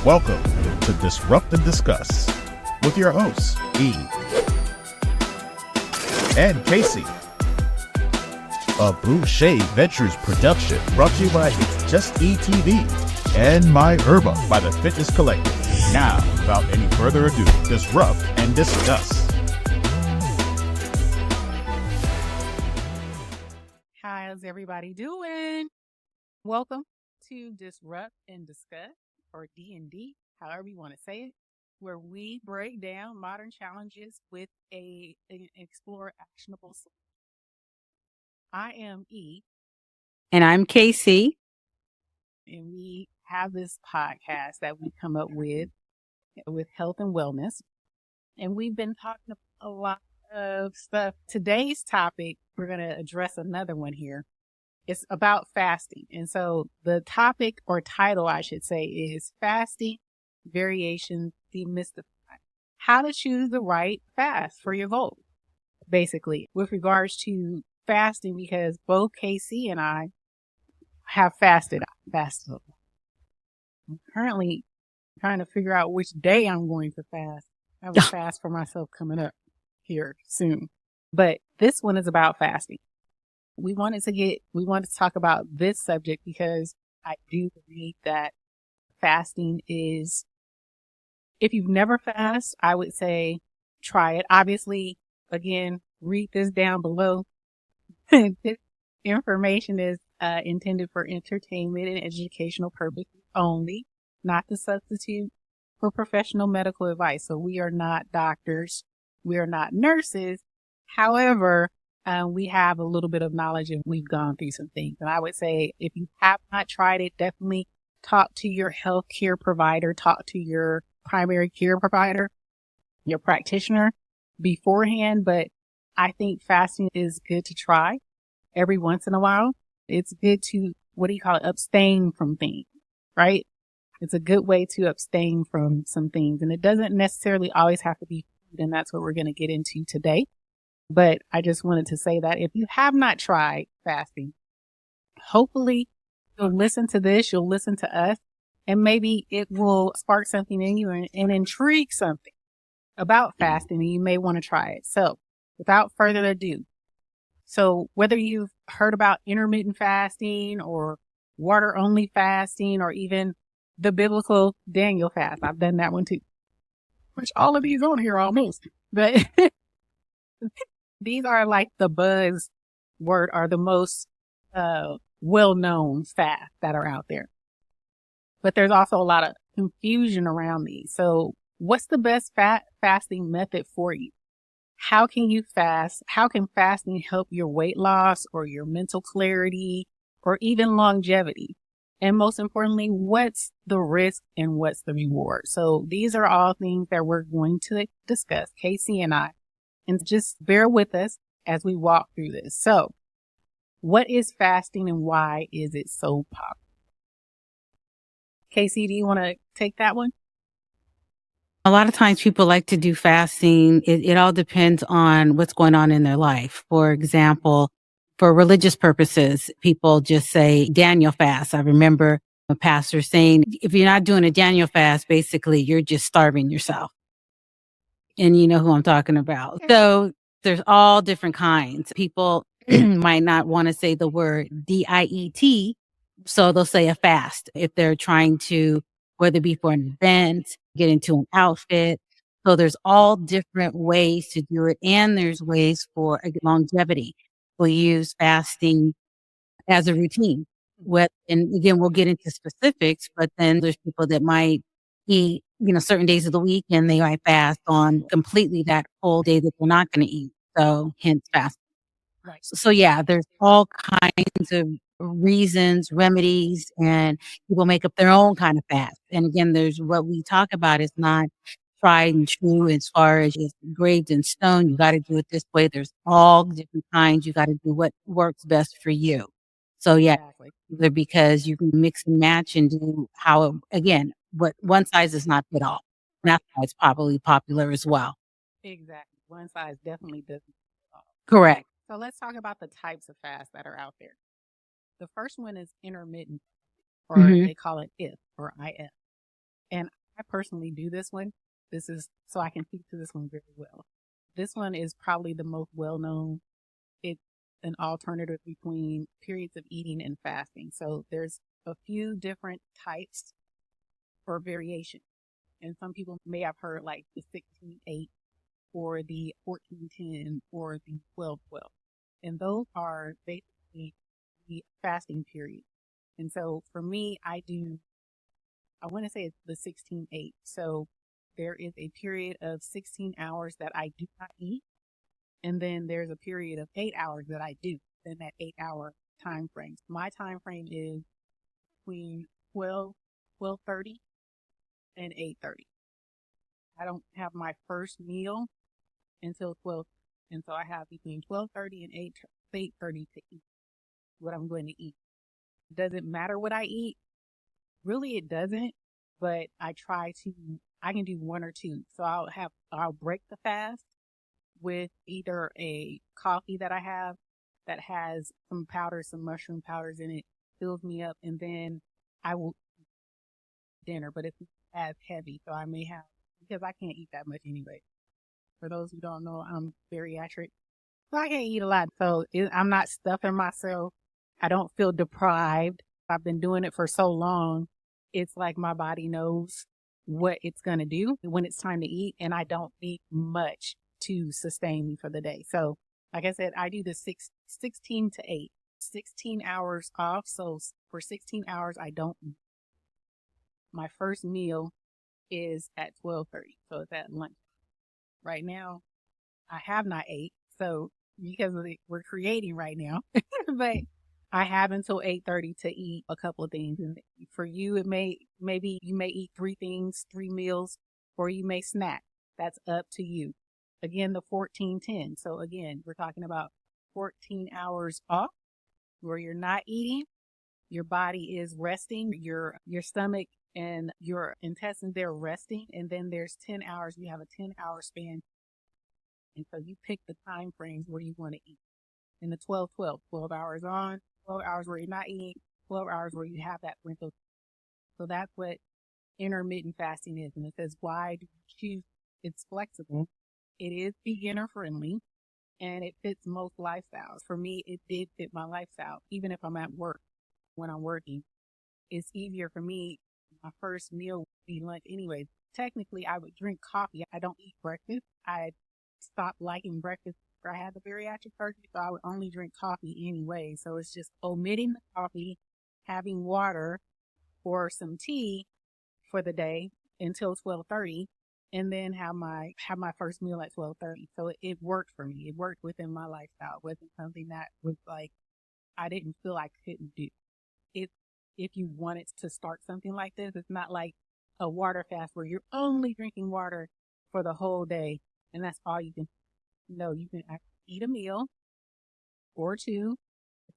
Welcome to Disrupt and Discuss with your hosts, E and KayCee. A Boucher Ventures production brought to you by It's Just ETV and My Herba by the Fitness Collective. Now, without any further ado, disrupt and discuss. How's everybody doing? Welcome to Disrupt and Discuss, or D&D, however you want to say it, where we break down modern challenges with and explore actionable solutions. I am E. And I'm KayCee. And we have this podcast that we come up with health and wellness. And we've been talking a lot of stuff. Today's topic, we're going to address another one here. It's about fasting. And so the topic or title, I should say, is Fasting Variations Demystified. How to choose the right fast for your goal, basically, with regards to fasting, because both KayCee and I have fasted. I'm currently trying to figure out which day I'm going to fast. I have a fast for myself coming up here soon. But this one is about fasting. We wanted to talk about this subject because I do believe that fasting is, if you've never fasted, I would say try it. Obviously, again, read this down below. This information is intended for entertainment and educational purposes only, not to substitute for professional medical advice. So we are not doctors. We are not nurses. However, we have a little bit of knowledge and we've gone through some things. And I would say if you have not tried it, definitely talk to your healthcare provider, talk to your primary care provider, your practitioner beforehand. But I think fasting is good to try every once in a while. It's good to, abstain from things, right? It's a good way to abstain from some things. And it doesn't necessarily always have to be food. And that's what we're going to get into today. But I just wanted to say that if you have not tried fasting, hopefully you'll listen to this, you'll listen to us, and maybe it will spark something in you and intrigue something about fasting, and you may want to try it. So without further ado, so whether you've heard about intermittent fasting or water only fasting or even the biblical Daniel fast, I've done that one too, which all of these on here almost, but these are like the buzzword or the most well-known fasts that are out there. But there's also a lot of confusion around these. So what's the best fasting method for you? How can you fast? How can fasting help your weight loss or your mental clarity or even longevity? And most importantly, what's the risk and what's the reward? So these are all things that we're going to discuss, KayCee and I. And just bear with us as we walk through this. So, what is fasting and why is it so popular? KayCee, do you want to take that one? A lot of times people like to do fasting. It all depends on what's going on in their life. For example, for religious purposes, people just say Daniel fast. I remember a pastor saying, if you're not doing a Daniel fast, basically you're just starving yourself. And you know who I'm talking about. So there's all different kinds. People might not want to say the word diet. So they'll say a fast if they're trying to, whether it be for an event, get into an outfit. So there's all different ways to do it. And there's ways for longevity. We'll use fasting as a routine. And again, we'll get into specifics, but then there's people that might eat, certain days of the week and they might fast on completely that whole day that they're not going to eat. So hence fasting. Right. So yeah, there's all kinds of reasons, remedies, and people make up their own kind of fast. And again, there's what we talk about is not tried and true as far as it's engraved in stone. You got to do it this way. There's all different kinds. You got to do what works best for you. So yeah, exactly. Because you can mix and match and do but one size does not fit all. And that's why it's probably popular as well. Exactly. One size definitely doesn't fit all. Correct. So let's talk about the types of fasts that are out there. The first one is intermittent, or they call it IF or IF. And I personally do this one. This is so I can speak to this one very well. This one is probably the most well known. It's an alternative between periods of eating and fasting. So there's a few different types or variations. And some people may have heard like the 16-8 or the 14-10 or the 12-12. And those are basically the fasting period. And so for me, I want to say it's the 16-8. So there is a period of 16 hours that I do not eat. And then there's a period of 8 hours that I do in that 8-hour time frame. My time frame is between 12:30 and 8:30. I don't have my first meal until 12. And so I have between 12:30 and 8:30 to eat what I'm going to eat. Does it matter what I eat? Really, it doesn't. But I can do one or two. So I'll break the fast with either a coffee that I have that has some powders, some mushroom powders in it, fills me up, and then I will eat dinner, but it's not as heavy. So I may have, because I can't eat that much anyway. For those who don't know, I'm bariatric, so I can't eat a lot. So I'm not stuffing myself. I don't feel deprived. I've been doing it for so long. It's like my body knows what it's going to do when it's time to eat, and I don't need much to sustain me for the day. So like I said, I do the 16 to 8, 16 hours off. So for 16 hours, I don't eat. My first meal is at 12:30. So it's at lunch. Right now, I have not ate. So because we're creating right now, but I have until 8:30 to eat a couple of things. And for you, maybe you may eat 3 things, 3 meals, or you may snack. That's up to you. Again, the 14-10. So again, we're talking about 14 hours off where you're not eating. Your body is resting. Your stomach and your intestines, they're resting. And then there's 10 hours. You have a 10-hour span. And so you pick the time frames where you want to eat. In the 12-12, 12 hours on, 12 hours where you're not eating, 12 hours where you have that window. So that's what intermittent fasting is. And it says, why do you choose? It's flexible. It is beginner friendly, and it fits most lifestyles. For me, it did fit my lifestyle. Even if I'm at work, when I'm working, it's easier for me. My first meal would be lunch anyway. Technically, I would drink coffee. I don't eat breakfast. I stopped liking breakfast after I had the bariatric surgery, so I would only drink coffee anyway. So it's just omitting the coffee, having water or some tea for the day until 12:30. And then have my first meal at 12:30. So it worked for me. It worked within my lifestyle. It wasn't something that was like I didn't feel I couldn't do. If you wanted to start something like this, it's not like a water fast where you're only drinking water for the whole day and that's all you can. No, you can eat a meal or two,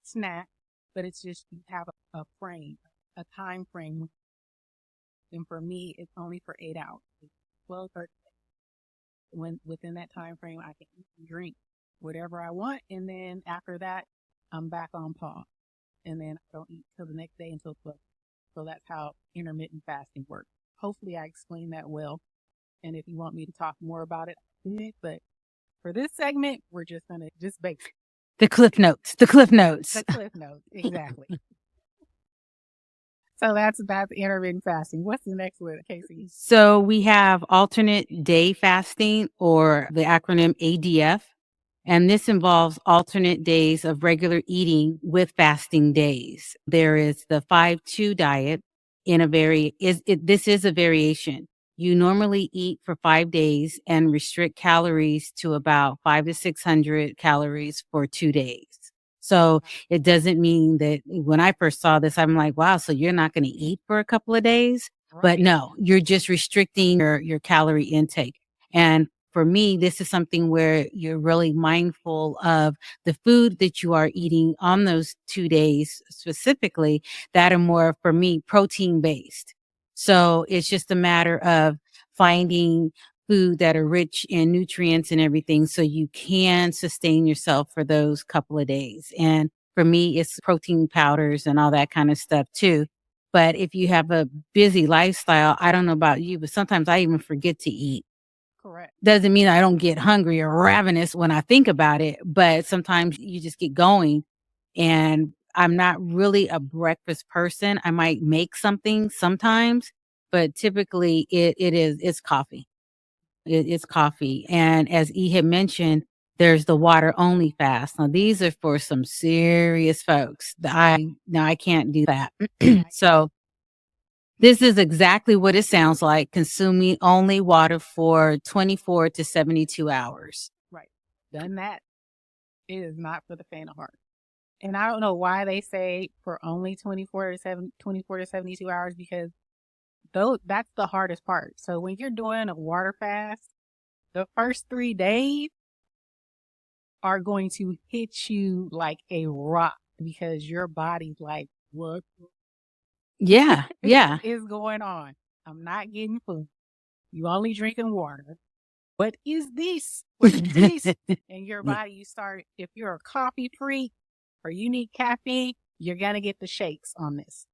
snack, but it's just you have a frame, a time frame. And for me, it's only for 8 hours. 12:30. When within that time frame, I can eat and drink whatever I want, and then after that, I'm back on pause, and then I don't eat till the next day until 12. So that's how intermittent fasting works. Hopefully, I explained that well. And if you want me to talk more about it, I did. But for this segment, we're just gonna just basic The cliff notes. The cliff notes. the cliff notes exactly. So that's intermittent fasting. What's the next one, KayCee? So we have alternate day fasting, or the acronym ADF. And this involves alternate days of regular eating with fasting days. There is the 5-2 diet this is a variation. You normally eat for 5 days and restrict calories to about 500 to 600 calories for 2 days. So it doesn't mean that when I first saw this, I'm like, wow, so you're not going to eat for a couple of days? But no, you're just restricting your calorie intake. And for me, this is something where you're really mindful of the food that you are eating on those 2 days specifically that are more, for me, protein based. So it's just a matter of finding food that are rich in nutrients and everything so you can sustain yourself for those couple of days. And for me, it's protein powders and all that kind of stuff too. But if you have a busy lifestyle, I don't know about you, but sometimes I even forget to eat. Correct. Doesn't mean I don't get hungry or ravenous when I think about it, but sometimes you just get going. And I'm not really a breakfast person. I might make something sometimes, but typically it's coffee. It's coffee. And as E had mentioned, there's the water only fast. Now these are for some serious folks. I can't do that. So this is exactly what it sounds like, consuming only water for 24 to 72 hours. Right. Done that. It is not for the faint of heart. And I don't know why they say for only 24 to 72 hours, because that's the hardest part. So when you're doing a water fast, the first 3 days are going to hit you like a rock because your body's like, what Yeah. is going on? I'm not getting food. You only drinking water. What is this? What is this? And your body, you start, if you're a coffee freak or you need caffeine, you're going to get the shakes on this.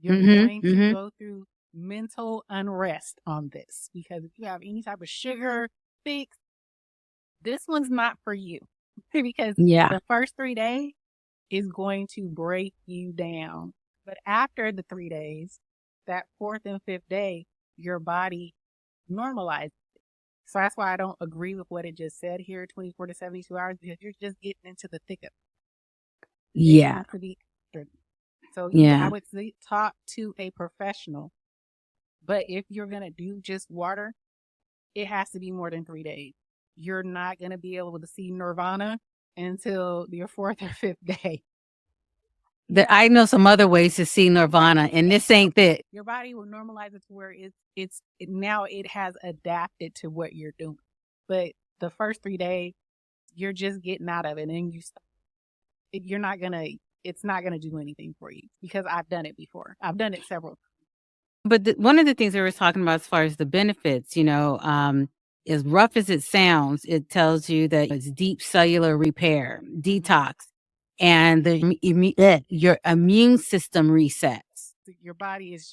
You're going to go through mental unrest on this, because if you have any type of sugar fix, this one's not for you. Because the first 3 days is going to break you down. But after the 3 days, that fourth and fifth day, your body normalizes. So that's why I don't agree with what it just said here, 24 to 72 hours, because you're just getting into the thick of it. Yeah. So I would say talk to a professional. But if you're going to do just water, it has to be more than 3 days. You're not going to be able to see nirvana until your fourth or fifth day. I know some other ways to see nirvana, and this ain't that. Your body will normalize it to where now it has adapted to what you're doing. But the first 3 days, you're just getting out of it, and you stop. It's not gonna do anything for you, because I've done it before. I've done it several times. But one of the things we were talking about as far as the benefits, as rough as it sounds, it tells you that it's deep cellular repair, detox, and your immune system resets. Your body is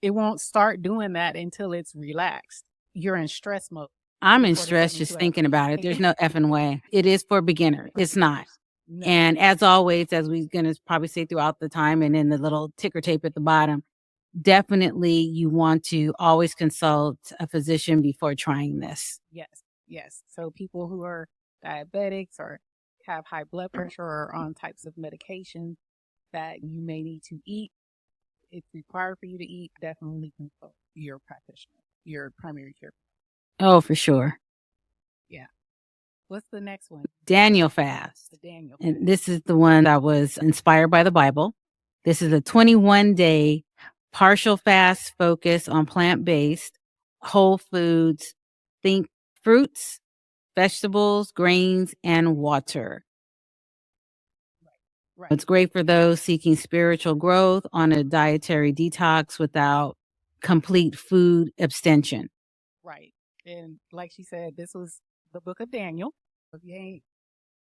it won't start doing that until it's relaxed. You're in stress mode. I'm in stress just thinking about it. There's no effing way. It is for beginner. It's not. No. And as always, as we're going to probably say throughout the time, and in the little ticker tape at the bottom, definitely you want to always consult a physician before trying this. Yes. So people who are diabetics or have high blood pressure or on types of medication that you may need to eat, it's required for you to eat, definitely consult your practitioner, your primary care. Oh, for sure. Yeah. What's the next one? Daniel fast. The Daniel fast. And this is the one that was inspired by the Bible. This is a 21-day partial fast focus on plant-based, whole foods, think fruits, vegetables, grains, and water. Right. It's great for those seeking spiritual growth on a dietary detox without complete food abstention. Right. And like she said, this was the book of Daniel. If you ain't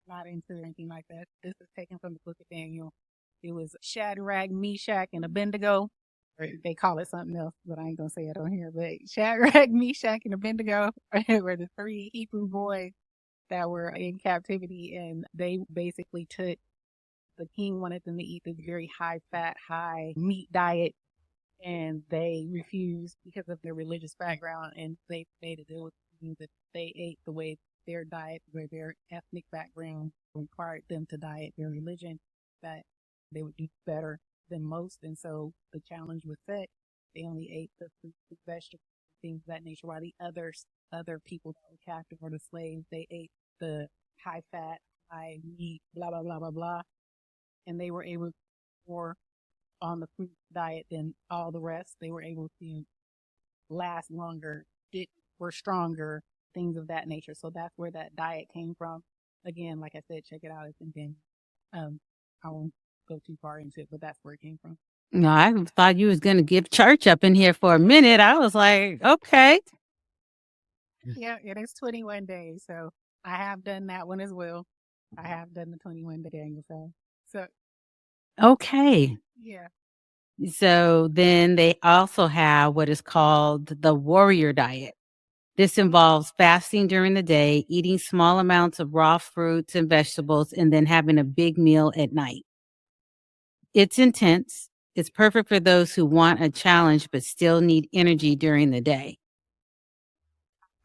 not into anything like that, this is taken from the book of Daniel. It was Shadrach, Meshach, and Abednego. They call it something else, but I ain't going to say it on here. But Shadrach, Meshach, and Abednego were the 3 Hebrew boys that were in captivity, and they basically took, the king wanted them to eat this very high fat, high meat diet, and they refused because of their religious background, and they made a deal with them that they ate the way their diet, where their ethnic background required them to diet, their religion, that they would do better than most. And so the challenge was set. They only ate the fruits, the vegetables, things of that nature, while the other people that were captive or the slaves, they ate the high fat, high meat, blah, blah, blah, blah, blah. And they were able to more on the fruit diet than all the rest. They were able to last longer, were stronger, things of that nature. So that's where that diet came from. Again, like I said, check it out. It's in Daniel. I won't go too far into it, but that's where it came from. No, I thought you was going to give church up in here for a minute. I was like, okay. Yeah, it is 21 days. So I have done that one as well. I have done the 21 day Daniel fast. So. Okay. Yeah. So then they also have what is called the warrior diet. This involves fasting during the day, eating small amounts of raw fruits and vegetables, and then having a big meal at night. It's intense. It's perfect for those who want a challenge but still need energy during the day.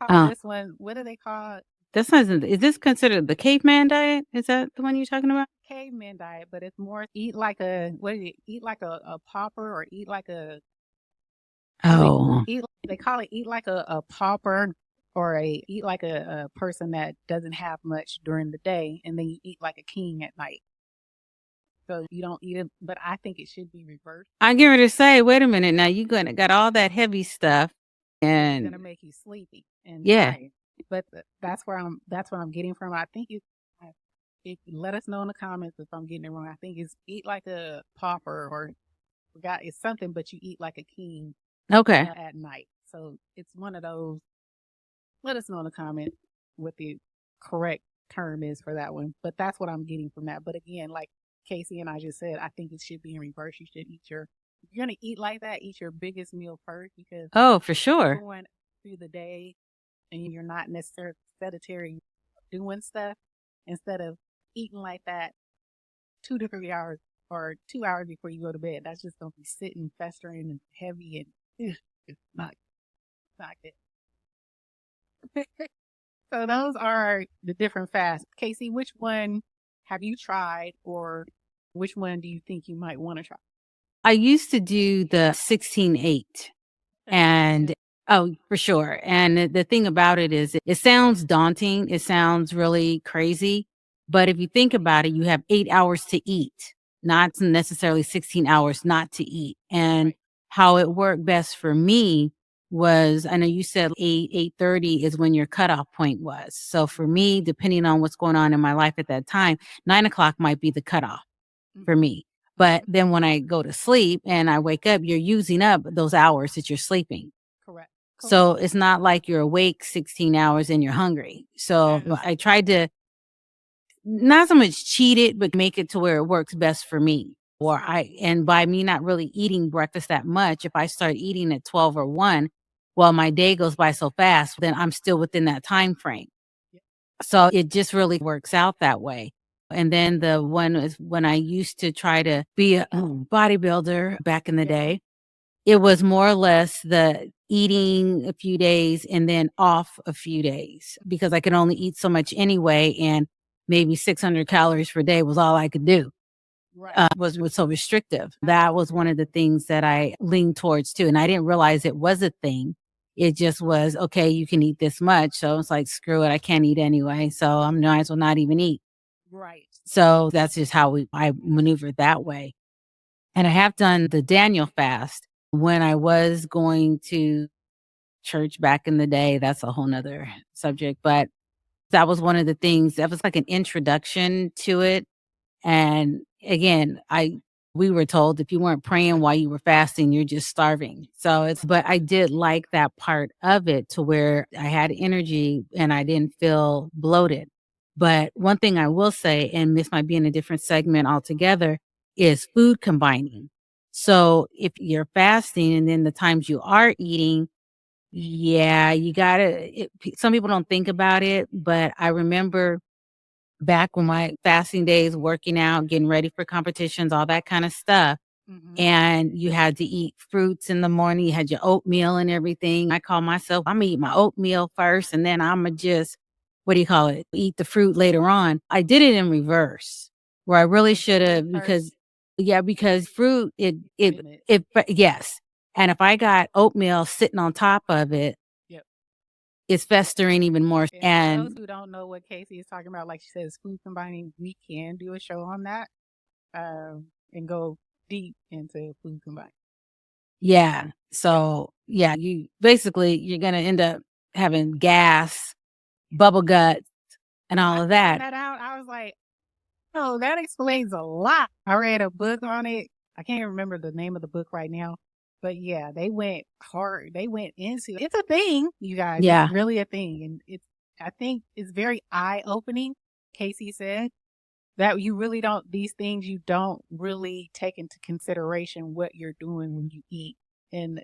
This one, what do they call it? Is this considered the caveman diet? Is that the one you're talking about? Caveman diet, but it's more eat like a, what is it? Eat like a pauper, or eat like a, Oh, they call it eat like a pauper, or eat like a person that doesn't have much during the day, and then you eat like a king at night. So you don't eat it, but I think it should be reversed. I get ready to say, wait a minute now, you got all that heavy stuff, It's and gonna make you sleepy and yeah, tired. But that's what I'm getting from. I think let us know in the comments if I'm getting it wrong. I think it's eat like a pauper, or forgot, it's something, but you eat like a king okay. at night. So it's one of those. Let us know in the comment what the correct term is for that one. But that's what I'm getting from that. But again, like KayCee and I just said, I think it should be in reverse. You should if you're gonna eat like that, eat your biggest meal first, because Oh, for sure. going through the day and you're not necessarily sedentary doing stuff, instead of eating like that 2 to 3 hours or 2 hours before you go to bed. That's just gonna be sitting, festering, and heavy, and it's not good. So those are the different fasts. KayCee, which one have you tried, or which one do you think you might want to try? I used to do the 16/8. And oh, for sure. And the thing about it is it sounds daunting. It sounds really crazy. But if you think about it, you have 8 hours to eat, not necessarily 16 hours not to eat. And Right. how it worked best for me was, I know you said 8:30 is when your cutoff point was. So for me, depending on what's going on in my life at that time, 9 o'clock might be the cutoff for me. But then when I go to sleep and I wake up, you're using up those hours that you're sleeping. Correct. So it's not like you're awake 16 hours and you're hungry. So I tried to not so much cheat it, but make it to where it works best for me. And by me not really eating breakfast that much, if I start eating at 12 or 1, well, my day goes by so fast, then I'm still within that time frame. So it just really works out that way. And then the one is when I used to try to be a bodybuilder back in the day, it was more or less the eating a few days and then off a few days because I could only eat so much anyway. And maybe 600 calories per day was all I could do. Right. Was so restrictive. That was one of the things that I leaned towards too. And I didn't realize it was a thing. It just was, okay, you can eat this much. So it's like, screw it. I can't eat anyway. So I might as well not even eat. Right. So that's just how I maneuvered that way. And I have done the Daniel fast when I was going to church back in the day. That's a whole nother subject. But that was one of the things that was like an introduction to it. And again, we were told if you weren't praying while you were fasting, you're just starving. But I did like that part of it to where I had energy and I didn't feel bloated. But one thing I will say, and this might be in a different segment altogether, is food combining. So if you're fasting and then the times you are eating, yeah, some people don't think about it, but I remember back when my fasting days, working out, getting ready for competitions, all that kind of stuff. And you had to eat fruits in the morning. You had your oatmeal and everything. I call myself, I'm going to eat my oatmeal first and then I'm going to just, what do you call it? Eat the fruit later on. I did it in reverse where I really should have because fruit, yes. And if I got oatmeal sitting on top of it, it's festering even more. And for those who don't know what KayCee is talking about, like she says, food combining, we can do a show on that and go deep into food combining. Yeah. So yeah, you're going to end up having gas, bubble guts, and all of that. I found that out. I was like, oh, that explains a lot. I read a book on it. I can't remember the name of the book right now. But yeah, they went hard. They went into it. It's a thing, you guys. Yeah. It's really a thing. And I think it's very eye-opening, KayCee said. that you really don't, these things you don't really take into consideration what you're doing when you eat and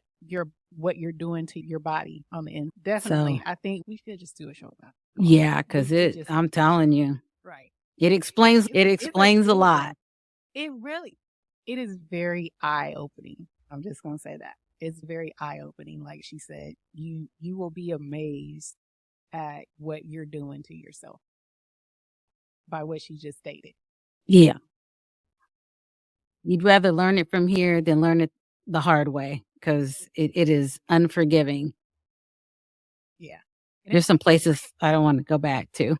what you're doing to your body on the end. Definitely. So I think we should just do a show about it. yeah, We because should just, I'm telling you, right. it explains It's it it's a explains a lot. it really, it is very eye opening. I'm just gonna say that it's very eye opening. Like she said, you will be amazed at what you're doing to yourself by what she just stated. Yeah. You'd rather learn it from here than learn it the hard way because it is unforgiving. Yeah. And There's some places I don't want to go back to.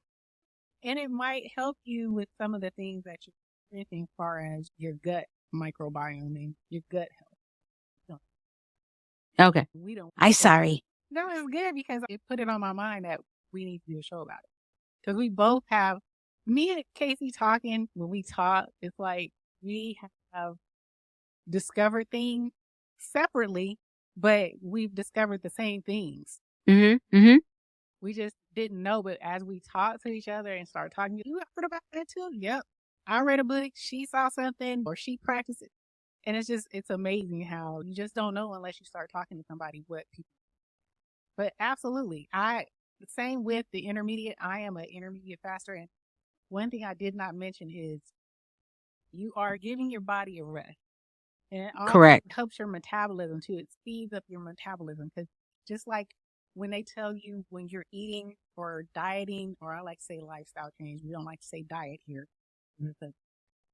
it might help you with some of the things that you're experiencing as far as your gut microbiome and your gut health. Okay. We don't. I sorry. No, it's good because it put it on my mind that we need to do a show about it. Because we both have, me and KayCee talking, when we talk, it's like we have discovered things separately, but we've discovered the same things. Mm-hmm. Mm-hmm. We just didn't know, but as we talk to each other and start talking, you heard about that too? Yep. I read a book, she saw something, or she practiced it. And it's amazing how you just don't know unless you start talking to somebody what people. But absolutely, the same with the intermediate. I am an intermediate faster. And one thing I did not mention is you are giving your body a rest. And it also Correct. helps your metabolism too. It speeds up your metabolism because just like when they tell you when you're eating or dieting, or I like to say lifestyle change, we don't like to say diet here.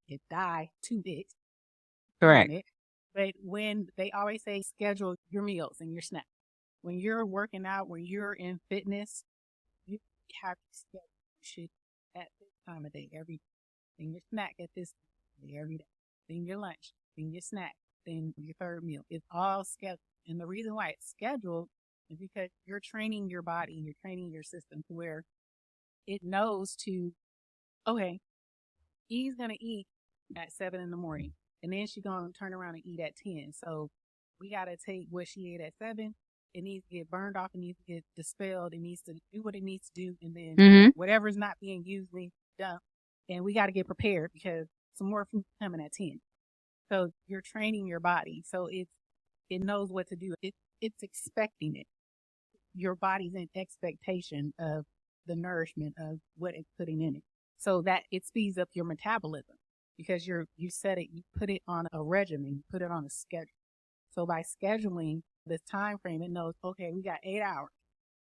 It die to it. Correct. But when they always say schedule your meals and your snacks. When you're working out, when you're in fitness, you have to schedule. You should at this time of day every day. Then your snack at this time of day every day. Then your lunch, then your snack, then your third meal. It's all scheduled. And the reason why it's scheduled is because you're training your body, you're training your system to where it knows to, okay, E's going to eat at 7 in the morning. And then she's going to turn around and eat at 10. So we got to take what she ate at 7. It needs to get burned off. It needs to get dispelled. It needs to do what it needs to do. And then whatever's not being used needs to be done. And we got to get prepared because some more food coming at 10. So you're training your body. So it knows what to do. It's expecting it. Your body's in expectation of the nourishment of what it's putting in it. So that it speeds up your metabolism because you set it, you put it on a regimen, you put it on a schedule. So by scheduling this time frame, it knows, okay, we got 8 hours.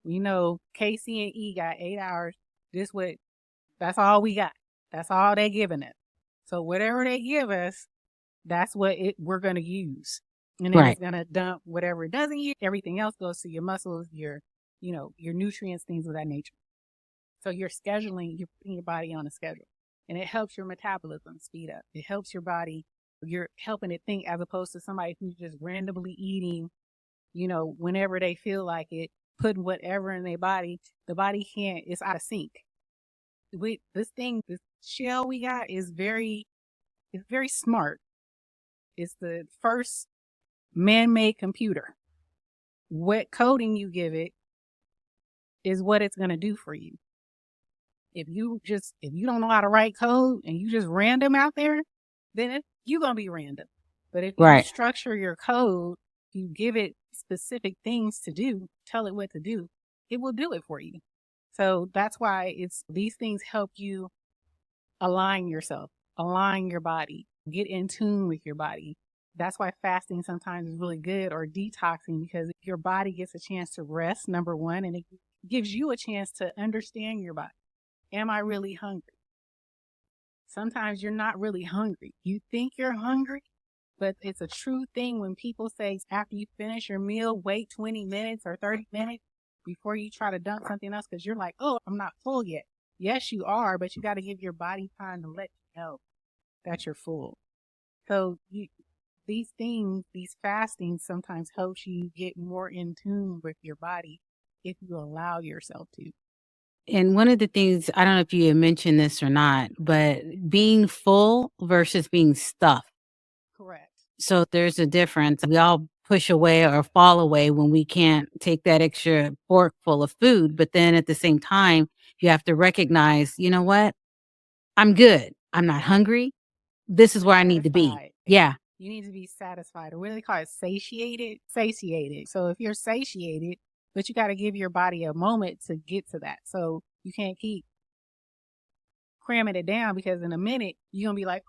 We know KayCee and E got 8 hours. That's all we got. That's all they're giving us. So whatever they give us, that's what we're going to use. And then it's going to dump whatever it doesn't use. Everything else goes to your muscles, your nutrients, things of that nature. So you're scheduling, you're putting your body on a schedule. And it helps your metabolism speed up. It helps your body. You're helping it think as opposed to somebody who's just randomly eating, whenever they feel like it, putting whatever in their body. The body can't, it's out of sync. This shell we got it's very smart. It's the first man-made computer. What coding you give it is what it's going to do for you. If you don't know how to write code and you just random out there, then you're going to be random. But if you structure your code, you give it specific things to do, tell it what to do, it will do it for you. So that's why these things help you align yourself, align your body, get in tune with your body. That's why fasting sometimes is really good, or detoxing, because your body gets a chance to rest, number one, and it gives you a chance to understand your body. Am I really hungry? Sometimes you're not really hungry. You think you're hungry, but it's a true thing when people say after you finish your meal, wait 20 minutes or 30 minutes before you try to dump something else because you're like, oh, I'm not full yet. Yes, you are, but you got to give your body time to let you know that you're full. So these fasting sometimes helps you get more in tune with your body if you allow yourself to. And one of the things, I don't know if you had mentioned this or not, but being full versus being stuffed. Correct. So there's a difference. We all push away or fall away when we can't take that extra fork full of food. But then at the same time, you have to recognize, you know what? I'm good. I'm not hungry. This is where I need to be. Satisfied. Yeah. You need to be satisfied, or what do they call it? Satiated? Satiated. So if you're satiated, but you got to give your body a moment to get to that. So you can't keep cramming it down, because in a minute, you're going to be like,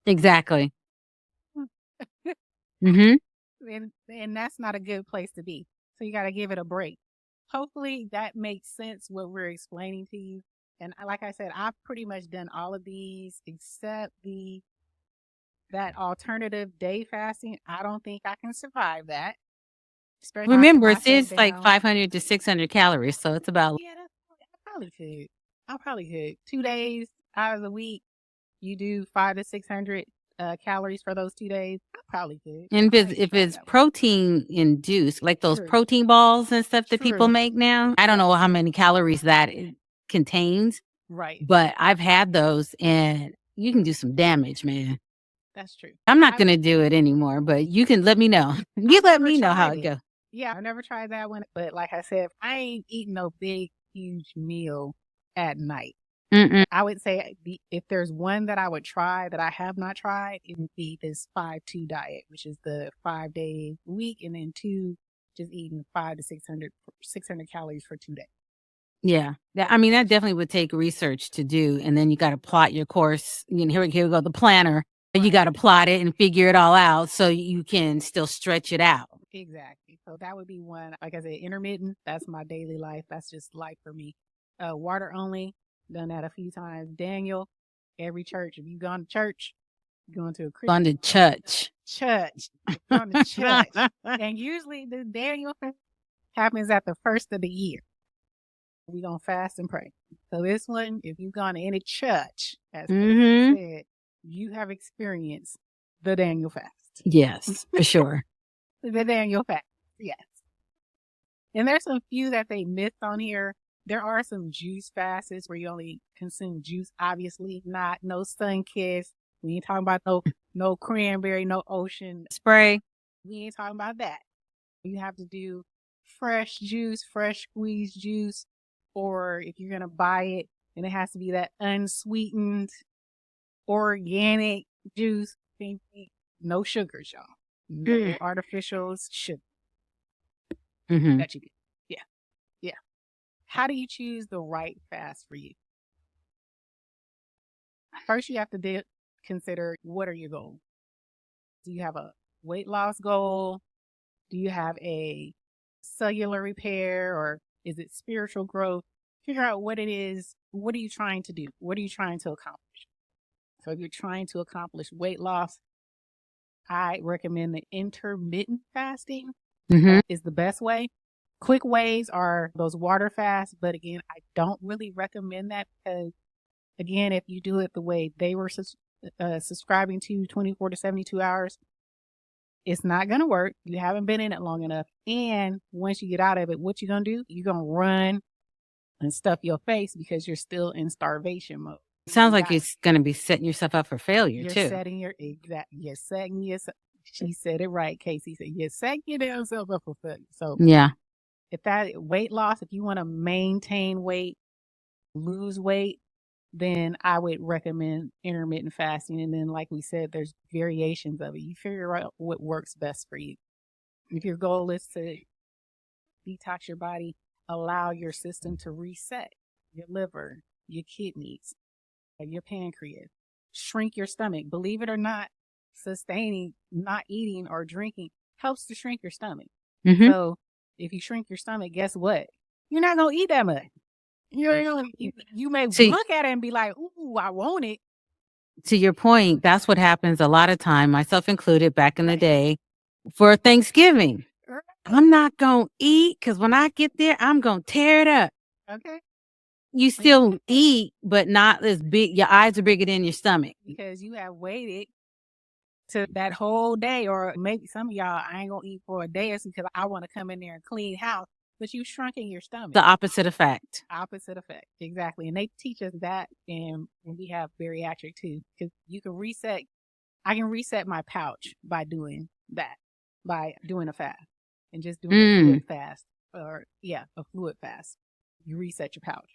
Exactly. Mm-hmm. and that's not a good place to be. So you got to give it a break. Hopefully that makes sense what we're explaining to you. And like I said, I've pretty much done all of these except that alternative day fasting. I don't think I can survive that. Especially Remember, knocking it myself is like down. 500 to 600 calories. So it's about, Yeah, I probably could. I probably could. 2 days out of the week, you do 500 to 600 calories for those 2 days. I probably could. and I might if try it's that one. protein induced, like those True. protein balls and stuff that people True. make now, I don't know how many calories that it contains, Right. but I've had those and you can do some damage, man. That's true. I'm not going to do it anymore, but you can let me know. You I've let never me know how tried it it. goes. Yeah, I've never tried that one. But like I said, I ain't eating no big, huge meal at night. Mm-mm. I would say if there's one that I would try that I have not tried, it would be this 5-2 diet, which is the 5-day week, and then 2 just eating 500 to 600 calories for 2 days. Yeah. I mean, that definitely would take research to do. And then you got to plot your course. You know, here we go, the planner. You got to plot it and figure it all out so you can still stretch it out. Exactly. So that would be one. Like I said, intermittent. That's my daily life. That's just life for me. Water only. Done that a few times. Daniel, every church. If you've gone to church, you're going to a Christian. On the church. Church. Going to church. And usually the Daniel happens at the first of the year. We're going to fast and pray. So this one, if you've gone to any church, as Mm-hmm. said, you have experienced the Daniel fast. Yes, for sure. The Daniel fast. Yes. And there's some few that they missed on here. There are some juice fasts where you only consume juice, obviously not no sun kiss. We ain't talking about no cranberry, no ocean Spray. We ain't talking about that. You have to do fresh juice, fresh squeezed juice, or if you're gonna buy it, then it has to be that unsweetened, organic juice. No sugars, y'all. No artificials, sugar. Mm-hmm. That you get. Yeah. Yeah. How do you choose the right fast for you? First, you have to consider, what are your goals? Do you have a weight loss goal? Do you have a cellular repair, or is it spiritual growth? Figure out what it is. What are you trying to do? What are you trying to accomplish? So if you're trying to accomplish weight loss, I recommend the intermittent fasting is the best way. Quick ways are those water fasts, but again, I don't really recommend that, because again, if you do it the way they were subscribing to, 24 to 72 hours, it's not going to work. You haven't been in it long enough. And once you get out of it, what you're going to do, you're going to run and stuff your face because you're still in starvation mode. Sounds like you're going to be setting yourself up for failure, too. You're setting yourself. She said it right. KayCee said, you're setting yourself up for failure. So yeah, if that weight loss, if you want to maintain weight, lose weight, then I would recommend intermittent fasting. And then, like we said, there's variations of it. You figure out what works best for you. If your goal is to detox your body, allow your system to reset, your liver, your kidneys, your pancreas, shrink your stomach. Believe it or not, sustaining, not eating or drinking helps to shrink your stomach. Mm-hmm. So if you shrink your stomach, guess what? You're not going to eat that much. You may look at it and be like, ooh, I want it. To your point, that's what happens a lot of time, myself included, back in the day, for Thanksgiving. I'm not going to eat, because when I get there, I'm going to tear it up. Okay. You still eat, but not as big. Your eyes are bigger than your stomach. Because you have waited to that whole day, or maybe some of y'all, I ain't going to eat for a day or so because I want to come in there and clean house. But you shrunken your stomach. The opposite effect. Opposite effect. Exactly. And they teach us that, and we have bariatric too, because you can reset. I can reset my pouch by doing that, by doing a fast and just doing a fluid fast, a fluid fast. You reset your pouch.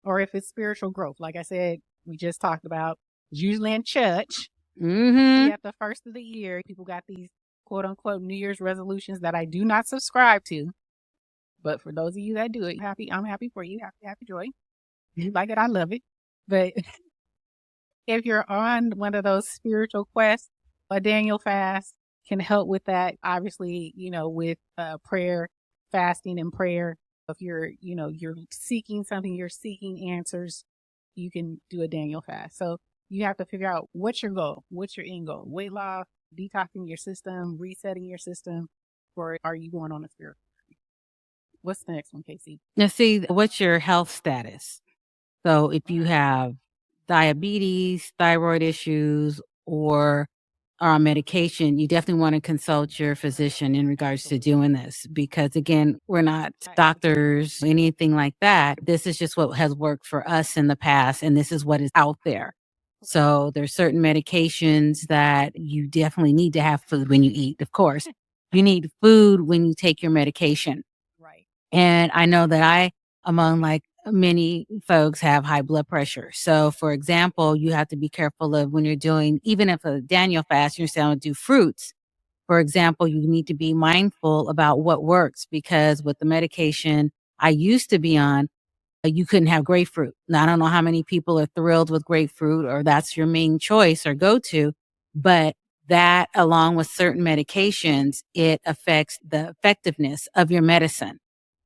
Or if it's spiritual growth, like I said, we just talked about. It's usually in church. Mm-hmm. At the first of the year, people got these quote unquote New Year's resolutions that I do not subscribe to. But for those of you that do it, I'm happy for you. Happy joy. You like it, I love it. But if you're on one of those spiritual quests, a Daniel fast can help with that. Obviously, with prayer, fasting and prayer. If you're seeking something, you're seeking answers, you can do a Daniel fast. So you have to figure out what's your goal, what's your end goal. Weight loss, detoxing your system, resetting your system, or are you going on a spiritual journey? What's the next one, KayCee? Now, see, what's your health status? So if you have diabetes, thyroid issues, or are on medication, you definitely want to consult your physician in regards to doing this, because again, we're not doctors, anything like that. This is just what has worked for us in the past, and this is what is out there. So there's certain medications that you definitely need to have food when you eat. Of course, you need food when you take your medication. Right. And I know that among like many folks, have high blood pressure. So for example, you have to be careful of when you're doing, even if a Daniel fast, you're saying do fruits. For example, you need to be mindful about what works, because with the medication I used to be on, you couldn't have grapefruit. Now, I don't know how many people are thrilled with grapefruit or that's your main choice or go to, but that along with certain medications, it affects the effectiveness of your medicine.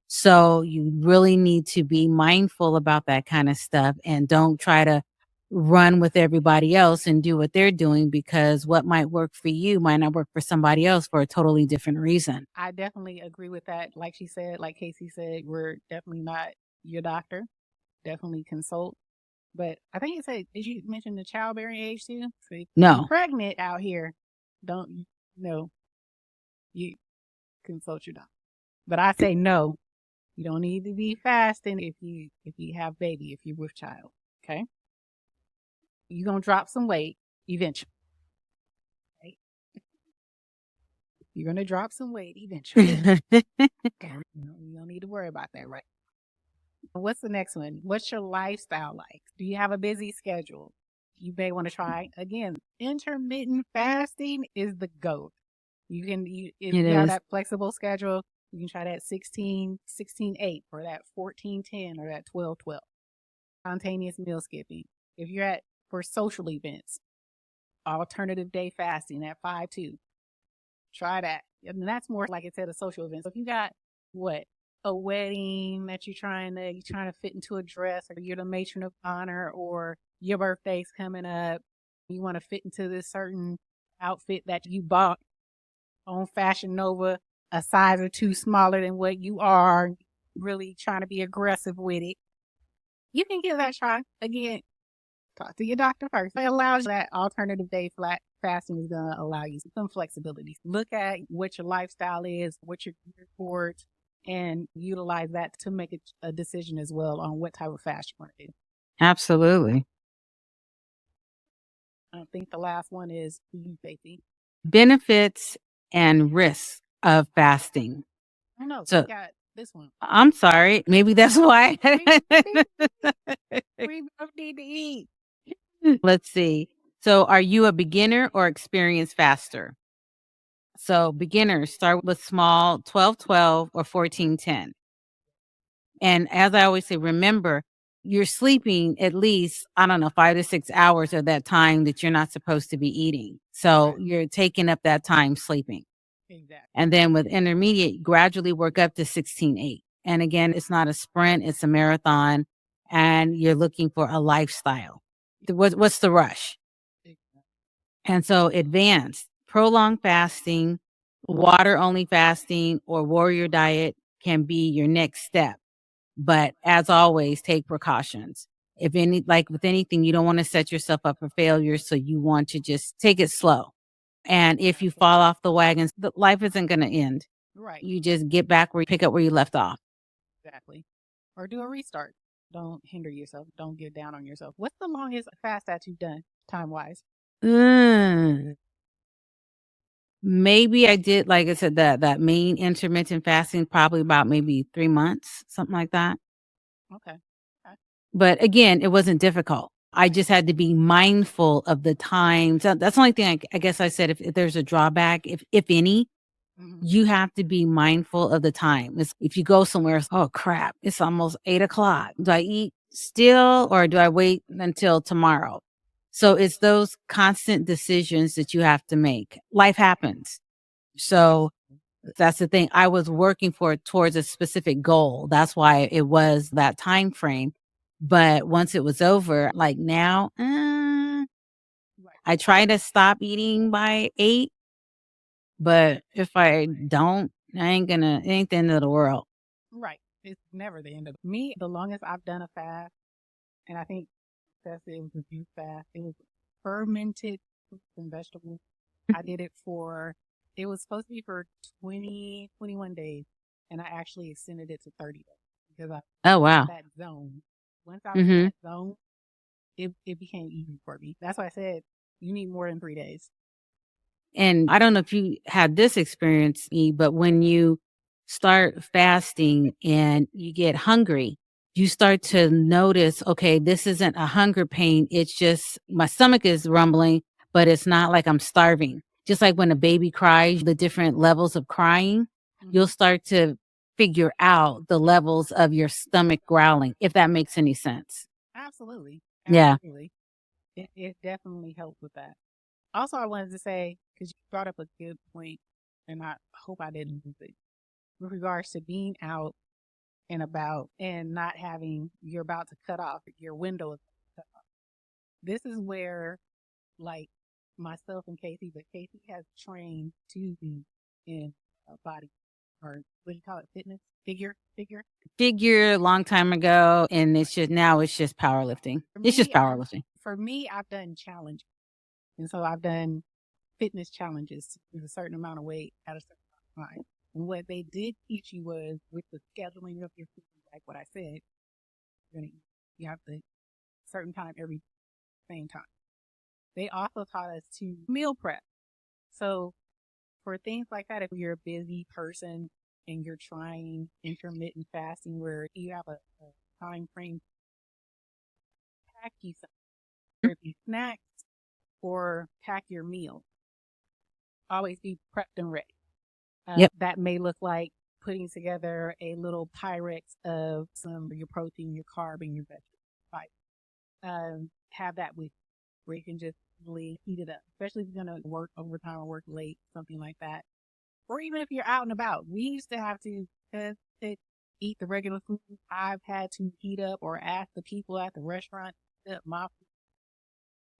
So you really need to be mindful about that kind of stuff, and don't try to run with everybody else and do what they're doing, because what might work for you might not work for somebody else for a totally different reason. I definitely agree with that. Like she said, like KayCee said, we're definitely not your doctor. Definitely consult. But I think you said, did you mention the childbearing age too? So if No. you're pregnant out here, don't you consult your doctor. But I say no. You don't need to be fasting if you have baby, if you're with child. Okay? You're gonna drop some weight eventually. Right? You're gonna drop some weight eventually. You don't need to worry about that, right? What's the next one? What's your lifestyle like? Do you have a busy schedule? You may want to try again. Intermittent fasting is the GOAT. If you have that flexible schedule, you can try that 16-8 or that 14-10 or that 12-12. Spontaneous meal skipping. If you're for social events, alternative day fasting at 5-2. Try that. And that's more like I said, a social event. So if you got a wedding that you're trying to fit into a dress, or you're the matron of honor, or your birthday's coming up, you want to fit into this certain outfit that you bought on Fashion Nova, a size or two smaller than what you are, really trying to be aggressive with it, you can give that a try. Again, talk to your doctor first. It allows that alternative day fasting is going to allow you some flexibility. Look at what your lifestyle is, what you're geared towards, and utilize that to make a decision as well on what type of fast you want to do. Absolutely. I think the last one is KayCee. Benefits and risks of fasting. I know. So we got this one. I'm sorry. Maybe that's why. We both need to eat. Let's see. So are you a beginner or experienced faster? So beginners start with small 12-12 or 14-10. And as I always say, remember, you're sleeping at least, 5 to 6 hours of that time that you're not supposed to be eating. So you're taking up that time sleeping. Exactly. And then with intermediate, gradually work up to 16-8. And again, it's not a sprint, it's a marathon, and you're looking for a lifestyle. What's the rush? And so advanced, prolonged fasting, water only fasting, or warrior diet can be your next step. But as always, take precautions. Like with anything, you don't want to set yourself up for failure. So you want to just take it slow. And if you fall off the wagon, life isn't going to end. Right. You just get back pick up where you left off. Exactly. Or do a restart. Don't hinder yourself. Don't get down on yourself. What's the longest fast that you've done time-wise? Maybe I did, like I said, that main intermittent fasting, probably about maybe 3 months, something like that. Okay. But again, it wasn't difficult. I just had to be mindful of the times. That's the only thing I guess I said, if there's a drawback, if any, you have to be mindful of the time. If you go somewhere, oh crap, it's almost 8 o'clock. Do I eat still or do I wait until tomorrow? So it's those constant decisions that you have to make. Life happens. So that's the thing. I was working towards a specific goal. That's why it was that time frame. But once it was over, like now, I try to stop eating by 8. But if I don't, it ain't the end of the world. Right. It's never the end of me. The longest I've done a fast, and I think it was a juice fast. It was fermented fruits and vegetables. I did it it was supposed to be for 21 days, and I actually extended it to 30 days because Oh, wow. that zone. Once I was in that zone, it became easy for me. That's why I said you need more than 3 days. And I don't know if you had this experience, but when you start fasting and you get hungry, you start to notice, okay, this isn't a hunger pain. It's just my stomach is rumbling, but it's not like I'm starving. Just like when a baby cries, the different levels of crying, you'll start to figure out the levels of your stomach growling, if that makes any sense. Absolutely. Yeah. It definitely helped with that. Also, I wanted to say, because you brought up a good point, and I hope I didn't lose it, with regards to being out and about and not having, you're about to cut off, your window is cut off. This is where, like, myself and KayCee, but KayCee has trained to be in a body, or what do you call it, fitness? Figure a long time ago, and it's just powerlifting. It's just powerlifting. For me, I've done challenges. And so I've done fitness challenges with a certain amount of weight at a certain amount of time. And what they did teach you was, with the scheduling of your food, like what I said, you have to certain time every same time. They also taught us to meal prep. So for things like that, if you're a busy person and you're trying intermittent fasting where you have a time frame, pack you some, whether it be snacks or pack your meal. Always be prepped and ready. That may look like putting together a little Pyrex of some of your protein, your carb, and your vegetables. Have that with where you can just really heat it up, especially if you're going to work overtime or work late, something like that. Or even if you're out and about. We used to have to eat the regular food. I've had to heat up or ask the people at the restaurant to heat up my food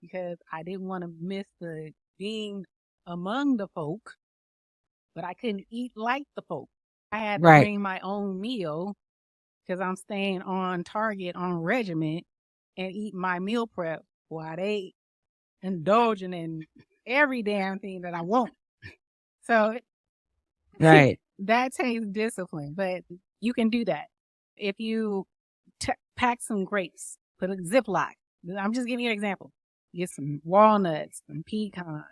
because I didn't want to miss the being among the folk, but I couldn't eat like the folk. I had to bring my own meal because I'm staying on target, on regimen, and eat my meal prep while they indulging in every damn thing that I want. So that takes discipline, but you can do that. If you pack some grapes, put a Ziploc. I'm just giving you an example. Get some walnuts, some pecans,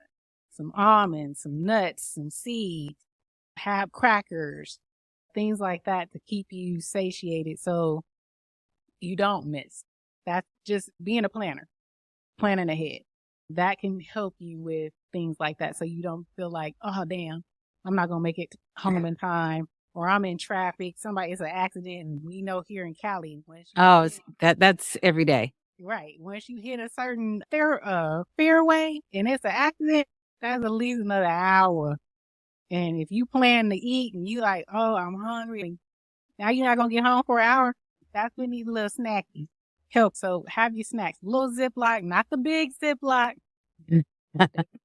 some almonds, some nuts, some seeds, have crackers, things like that to keep you satiated so you don't miss. That's just being a planner, planning ahead. That can help you with things like that so you don't feel like, oh, damn, I'm not going to make it home in time, or I'm in traffic. It's an accident, and we know here in Cali. That's every day. Right. Once you hit a certain fairway and it's an accident, that's at least another hour. And if you plan to eat and you like, oh, I'm hungry, now you're not going to get home for an hour, that's when these little snackies help. So have your snacks. Little Ziploc, not the big Ziploc.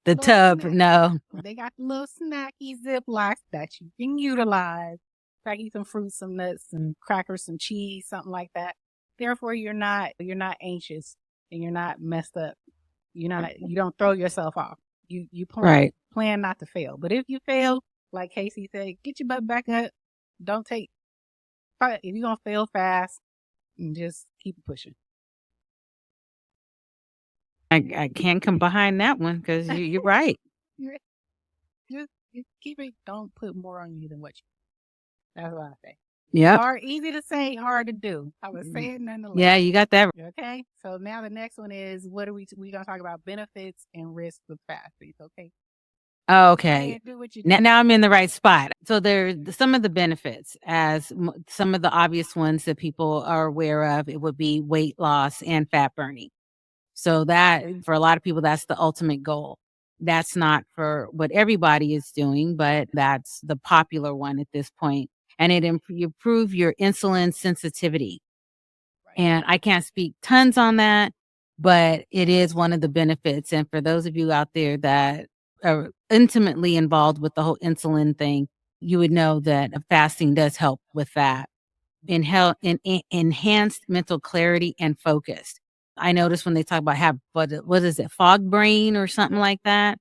The tub, no. They got the little snacky Ziplocs that you can utilize. Pack you some fruits, some nuts, some crackers, some cheese, something like that. Therefore, you're not anxious and you're not messed up. You don't throw yourself off. You plan not to fail. But if you fail, like KayCee said, get your butt back up. If you're gonna fail fast, just keep pushing. I can't come behind that one because you're right. Just keep it. Don't put more on you than what you. That's what I say. Yep. Hard, easy to say, hard to do. I would say it nonetheless. Yeah, you got that. Okay. So now the next one is what are we gonna talk about benefits and risks of fasting. Okay. Okay. Do what you Now, do. now I'm in the right spot. So there's some of the benefits, as some of the obvious ones that people are aware of. It would be weight loss and fat burning. So that for a lot of people, that's the ultimate goal. That's not for what everybody is doing, but that's the popular one at this point. And it improve your insulin sensitivity. Right. And I can't speak tons on that, but it is one of the benefits. And for those of you out there that are intimately involved with the whole insulin thing, you would know that fasting does help with that. Enhanced mental clarity and focus. I notice when they talk about what is it, fog brain or something like that,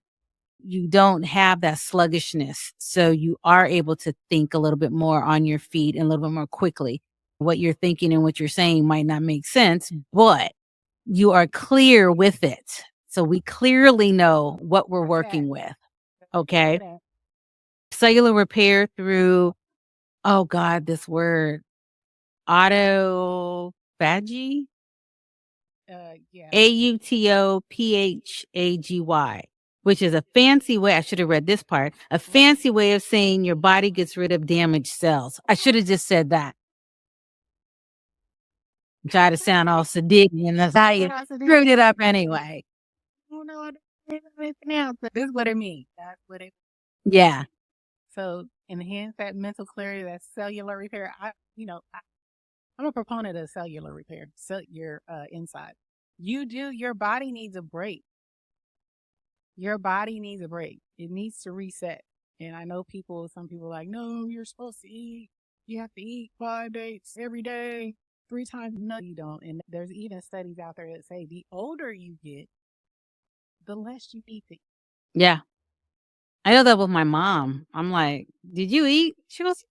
you don't have that sluggishness. So you are able to think a little bit more on your feet and a little bit more quickly. What you're thinking and what you're saying might not make sense, but you are clear with it. So we clearly know what we're working with. Okay. Cellular repair through, oh God, this word, autophagy. Yeah. AUTOPHAGY, which is a fancy way. I should have read this part. A fancy way of saying your body gets rid of damaged cells. I should have just said that. Try to sound all sadidian. That's how you screwed it up anyway. I don't know anything else, but this is what it means. That's what it. Yeah. So enhance that mental clarity, that cellular repair. I'm a proponent of cellular repair. Your inside. Your body needs a break. Your body needs a break. It needs to reset. And I know some people are like, no, you're supposed to eat. You have to eat 5 days every day, 3 times. No, you don't. And there's even studies out there that say the older you get, the less you eat. Yeah. I know that with my mom. I'm like, did you eat? She goes,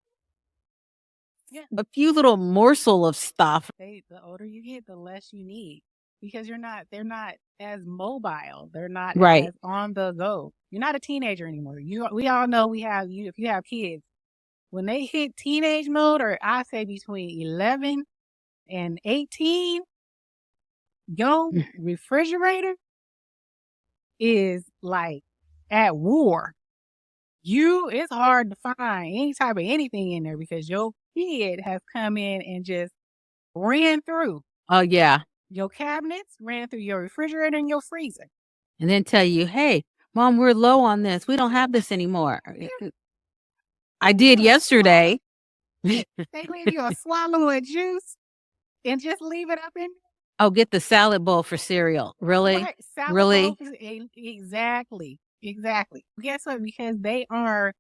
yeah, a few little morsel of stuff. The older you get, the less you need. Because they're not as mobile. They're not as on the go. You're not a teenager anymore. We all know if you have kids, when they hit teenage mode, or I say between 11 and 18, your refrigerator is like at war. It's hard to find any type of anything in there because your kid has come in and just ran through. Oh yeah. Your cabinets, ran through your refrigerator and your freezer. And then tell you, hey, Mom, we're low on this. We don't have this anymore. I did yesterday. They leave you a swallow of juice and just leave it up in there. Oh, get the salad bowl for cereal. Really? Right. Really? Exactly. Guess what? Because they are,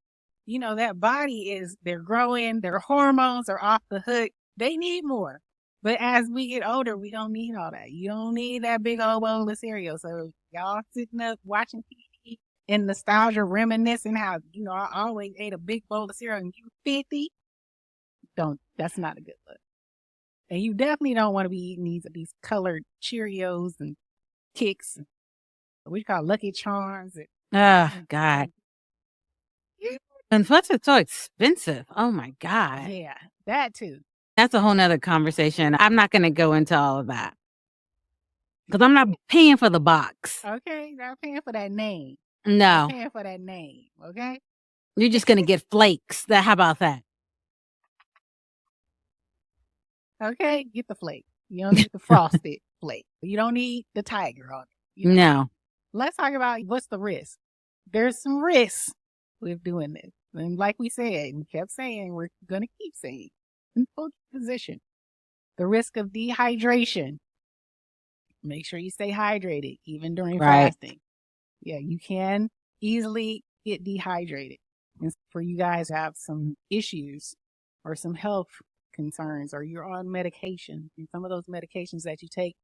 that body they're growing, their hormones are off the hook. They need more. But as we get older, we don't need all that. You don't need that big old bowl of cereal. So y'all sitting up watching TV and nostalgia, reminiscing how, I always ate a big bowl of cereal and you 50. That's not a good look. And you definitely don't want to be eating these colored Cheerios and Kicks, we call Lucky Charms. Oh, God. And plus it's so expensive. Oh, my God. Yeah, that too. That's a whole nother conversation. I'm not going to go into all of that. Because I'm not paying for the box. Okay, not paying for that name. No. Not paying for that name, okay? You're just going to get flakes. How about that? Okay, get the flake. You don't need the frosted flake. You don't need the tiger on it. No. Let's talk about what's the risk. There's some risks with doing this. And like we said, we kept saying, we're going to keep saying, in full position. The risk of dehydration. Make sure you stay hydrated, even during fasting. Yeah, you can easily get dehydrated. And for you guys to have some issues or some health concerns, or you're on medication, and some of those medications that you take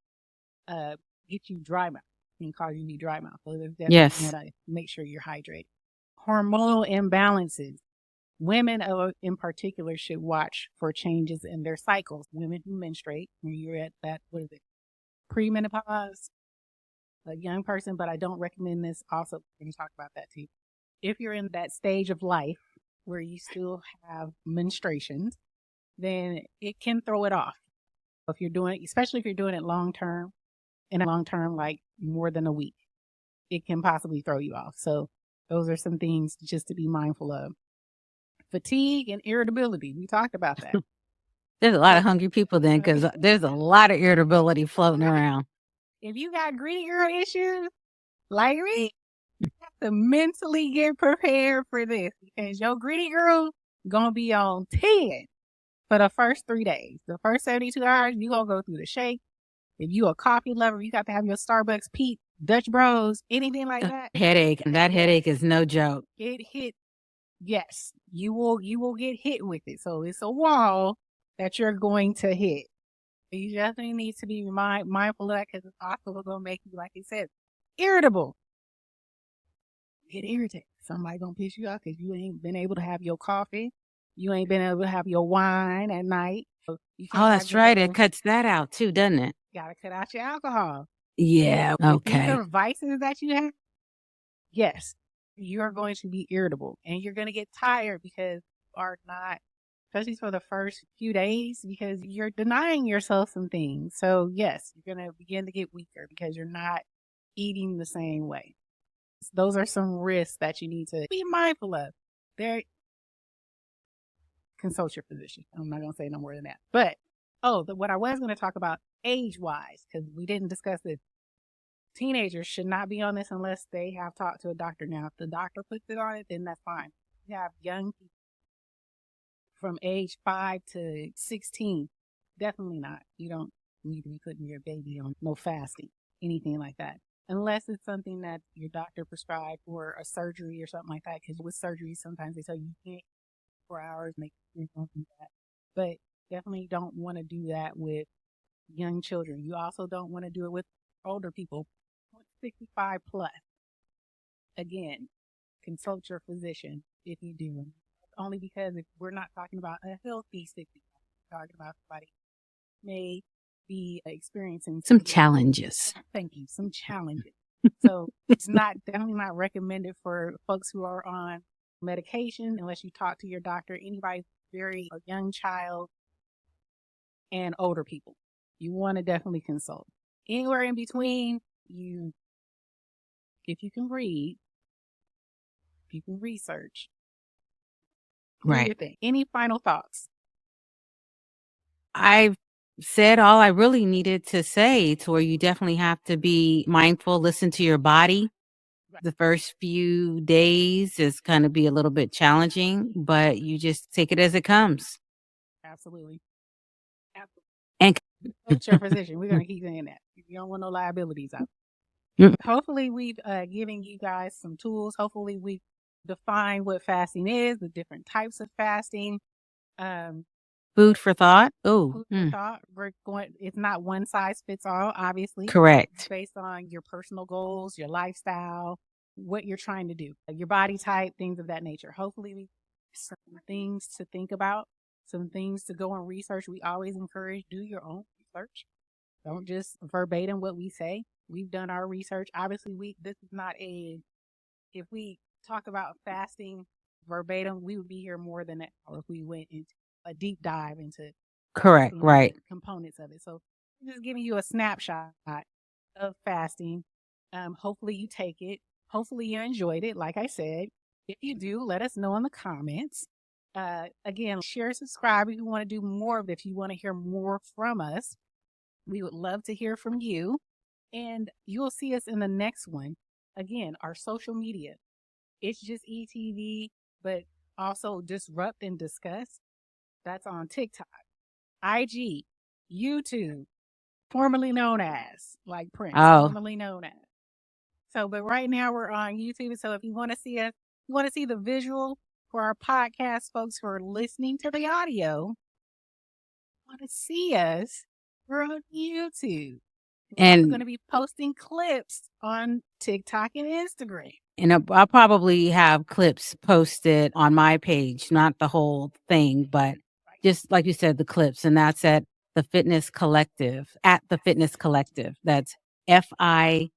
get you dry mouth and cause you to be dry mouth. So there's definitely want to make sure you're hydrated. Hormonal imbalances. Women in particular should watch for changes in their cycles. Women who menstruate, when you're at that, premenopause, a young person, but I don't recommend this. Also, we're going to talk about that too. If you're in that stage of life where you still have menstruations, then it can throw it off. If you're doing, especially if you're doing it long term, like more than a week, it can possibly throw you off. So those are some things just to be mindful of. Fatigue and irritability. We talked about that. There's a lot of hungry people then, because there's a lot of irritability floating around. If you got greedy girl issues, like me, you have to mentally get prepared for this, because your greedy girl gonna be on 10 for the first 3 days. The first 72 hours, you gonna go through the shake. If you a coffee lover, you got to have your Starbucks, Pete, Dutch Bros, anything like that. Headache. And that headache is no joke. Get hit. Yes, you will get hit with it. So it's a wall that you're going to hit. You definitely need to be mindful of that, because it's also going to make you, like you said, irritable. Get irritated. Somebody going to piss you off because you ain't been able to have your coffee. You ain't been able to have your wine at night. So Oh, that's right. It cuts that out too, doesn't it? Got to cut out your alcohol. Yeah. Okay. These are vices that you have. Yes, you're going to be irritable, and you're going to get tired because you are not, especially for the first few days, because you're denying yourself some things. So yes, you're going to begin to get weaker because you're not eating the same way. Those are some risks that you need to be mindful of. Consult your physician. I'm not going to say no more than that. But, what I was going to talk about age-wise, because we didn't discuss this. Teenagers should not be on this unless they have talked to a doctor. Now, if the doctor puts it on it, then that's fine. You have young people from age 5 to 16. Definitely not. You don't need to be putting your baby on no fasting, anything like that. Unless it's something that your doctor prescribed for a surgery or something like that. Because with surgery, sometimes they tell you can't 4 hours, make you do that. But definitely don't want to do that with young children. You also don't want to do it with older people, 65 plus. Again, consult your physician if you do. Only because if we're not talking about a healthy 65, we're talking about somebody may be experiencing some challenges. Thank you. Some challenges. So it's definitely not recommended for folks who are on medication unless you talk to your doctor. Anybody very a young child and older people, you want to definitely consult. Anywhere in between, if you can read, if you can research, right? Any final thoughts? I've said all I really needed to say, to where you definitely have to be mindful, listen to your body. Right. The first few days is going to be a little bit challenging, but you just take it as it comes. Absolutely. And consult your physician. We're going to keep saying that. You don't want no liabilities out. Hopefully we've given you guys some tools. Hopefully we've defined what fasting is, the different types of fasting. Food for thought. Food for thought. It's not one size fits all, obviously. Correct. It's based on your personal goals, your lifestyle, what you're trying to do, your body type, things of that nature. Hopefully we some things to think about, some things to go and research. We always encourage, do your own research. Don't just verbatim what we say. We've done our research. Obviously, this is not if we talk about fasting verbatim, we would be here more than an hour if we went into a deep dive into correct, right, components of it. So I'm just giving you a snapshot of fasting. Hopefully you take it. Hopefully you enjoyed it. Like I said, if you do, let us know in the comments. Again, share, subscribe if you want to do more of it. If you want to hear more from us, we would love to hear from you. And you'll see us in the next one. Again, our social media. It's just ETV, but also Disrupt and Discuss. That's on TikTok, IG, YouTube, formerly known as, like Prince, formerly known as. So, but right now we're on YouTube. So if you want to see us, you want to see the visual for our podcast, folks who are listening to the audio, want to see us, we're on YouTube. And we're going to be posting clips on TikTok and Instagram. And I'll probably have clips posted on my page, not the whole thing, but just like you said, the clips. And that's at the Fitness Collective, at the Fitness Collective. That's FITNESS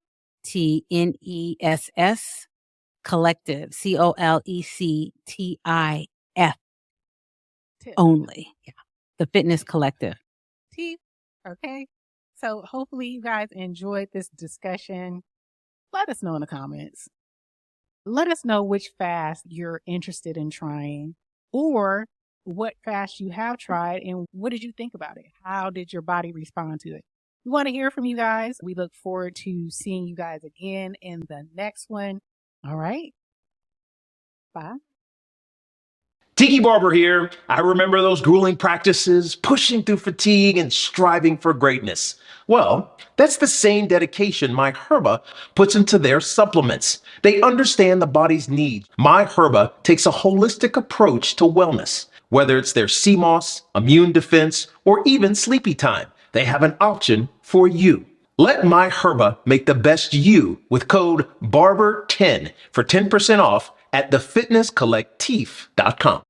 Collective, COLECTIF only. Yeah. the Fitness Collective. Teeth. Okay. So hopefully you guys enjoyed this discussion. Let us know in the comments. Let us know which fast you're interested in trying, or what fast you have tried and what did you think about it? How did your body respond to it? We want to hear from you guys. We look forward to seeing you guys again in the next one. All right. Bye. Tiki Barber here. I remember those grueling practices, pushing through fatigue and striving for greatness. Well, that's the same dedication My Herba puts into their supplements. They understand the body's needs. My Herba takes a holistic approach to wellness. Whether it's their CMOS, immune defense, or even sleepy time, they have an option for you. Let My Herba make the best you with code BARBER10 for 10% off at thefitnesscollective.com.